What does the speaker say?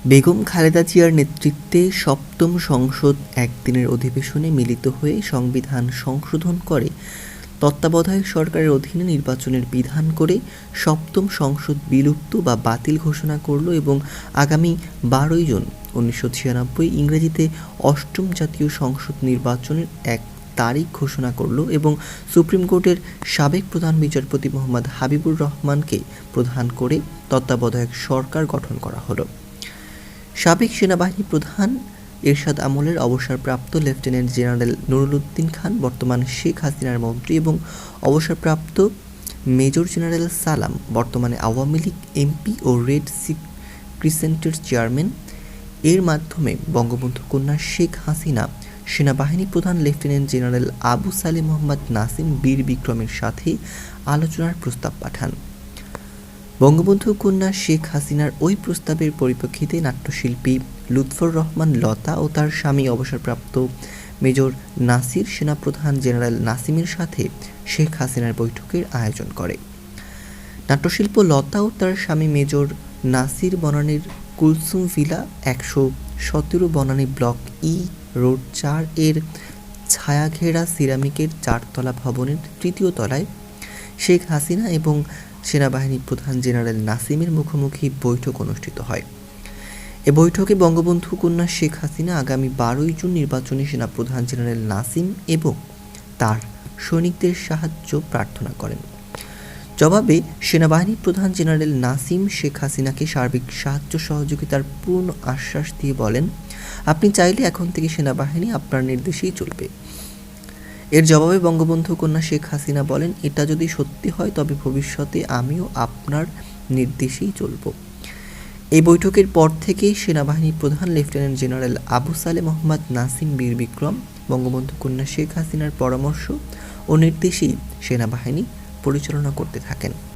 বেগম খালেদা জিয়ার নেতৃত্বে সপ্তম সংসদ একদিনের অধিবেশনে মিলিত হয়ে সংবিধান সংশোধন করে তত্ত্বাবধায়ক সরকারের অধীনে নির্বাচনের বিধান করে সপ্তম সংসদ বিলুপ্ত বা বাতিল ঘোষণা করল এবং আগামী 12 জুন 1996 ইংরেজিতে অষ্টম জাতীয় সংসদ নির্বাচনের এক তারিখ ঘোষণা করল এবং সুপ্রিম কোর্টের সাবেক প্রধান বিচারপতি মোহাম্মদ হাবিবুর রহমানকে প্রধান করে তত্ত্বাবধায়ক সরকার গঠন করা হলো। সাবেক সেনাবাহিনী প্রধান এরশাদ আমলের অবসরপ্রাপ্ত লেফটেন্যান্ট জেনারেল নুরুল উদ্দিন খান বর্তমান শেখ হাসিনার মন্ত্রী এবং অবসরপ্রাপ্ত মেজর জেনারেল সালাম বর্তমানে আওয়ামী লীগ এমপি ও রেড ক্রিসেন্টের চেয়ারম্যান। এর মাধ্যমে বঙ্গবন্ধু কন্যা শেখ হাসিনা সেনাবাহিনী প্রধান লেফটেন্যান্ট জেনারেল আবু সালেহ মোহাম্মদ নাসিম বীর বিক্রমের সাথে আলোচনার প্রস্তাব পাঠান। বঙ্গবন্ধু কন্যা শেখ হাসিনার ওই প্রস্তাবের পরিপ্রেক্ষিতে নাট্যশিল্পী লুৎফর রহমান লতা ও তার স্বামী অবসরপ্রাপ্ত মেজর নাসির সেনাপ্রধান জেনারেল নাসিমের সাথে শেখ হাসিনার বৈঠকের আয়োজন করে। নাট্যশিল্প লতা ও তার স্বামী মেজর নাসির বনানীর Kulsum villa 117 Banani block E road 4 এর ছায়াঘেরা সিরামিকের 4তলা ভবনের 3য় তলায় শেখ হাসিনা এবং সেনাবাহিনী প্রধান জেনারেল নাসিমের মুখোমুখি বৈঠক অনুষ্ঠিত হয়। এ বৈঠকে বঙ্গবন্ধু কন্যা শেখ হাসিনা আগামী 12 জুন নির্বাচনে সেনাপ্রধান জেনারেল নাসিম এবং তার সৈনিকদের সাহায্য প্রার্থনা করেন। জবাবে সেনাবাহিনী প্রধান জেনারেল নাসিম শেখ হাসিনাকে সার্বিক সাহায্য সহযোগিতার পূর্ণ আশ্বাস দিয়ে বলেন, আপনি চাইলে এখন থেকে সেনাবাহিনী আপনার নির্দেশেই চলবে। এর জবাবে বঙ্গবন্ধু কন্যা শেখ হাসিনা বলেন, এটা যদি সত্যি হয় তবে ভবিষ্যতে আমিও আপনার নির্দেশেই চলব। এই বৈঠকের পর থেকেই সেনাবাহিনী প্রধান লেফটেন্যান্ট জেনারেল আবু সালেহ মোহাম্মদ নাসিম বীর বিক্রম বঙ্গবন্ধু কন্যা শেখ হাসিনার পরামর্শ ও নির্দেশেই সেনাবাহিনী পরিচালনা করতে থাকেন।